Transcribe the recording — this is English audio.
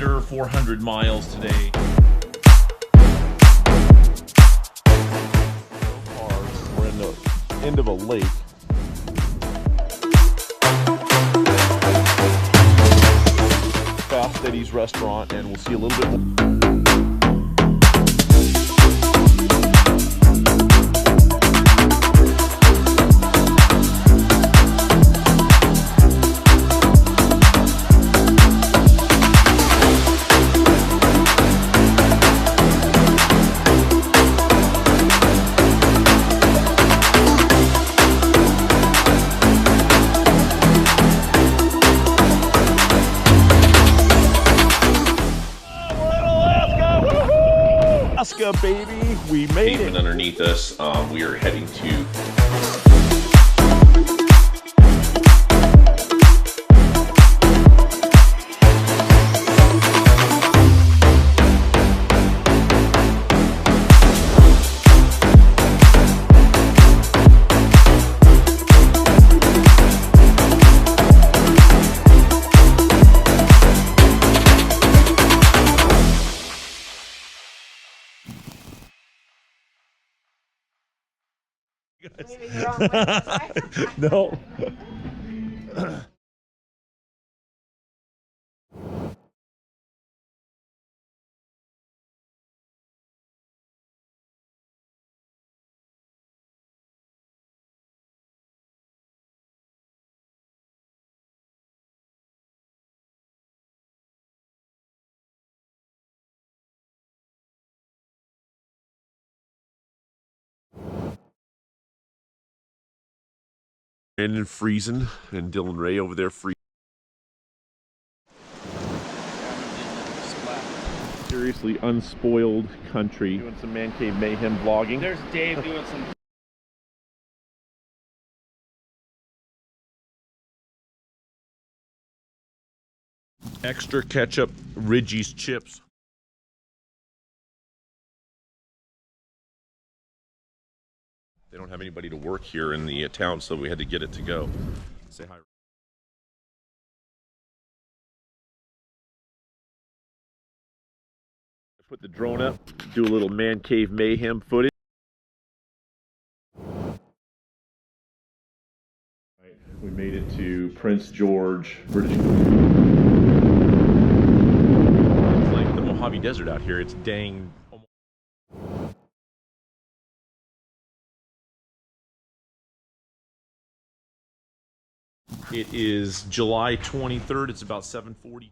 under 400 miles today. We're in the end of a lake. Fast Eddie's restaurant, and we'll see a little bit more. Alaska, baby, we made Pavement it. underneath us. We are heading to Maybe you're on Wednesday. No. And freezing, and Dylan Ray over there freezing. Seriously unspoiled country. Doing some man cave mayhem vlogging. There's Dave doing some. Extra ketchup, Ridgie's chips. They don't have anybody to work here in the town, so we had to get it to go. Say hi. Put the drone up, do a little man cave mayhem footage. Right, we made it to Prince George, British Columbia. It's like the Mojave Desert out here. It's dang. It is July 23rd. It's about 7:42.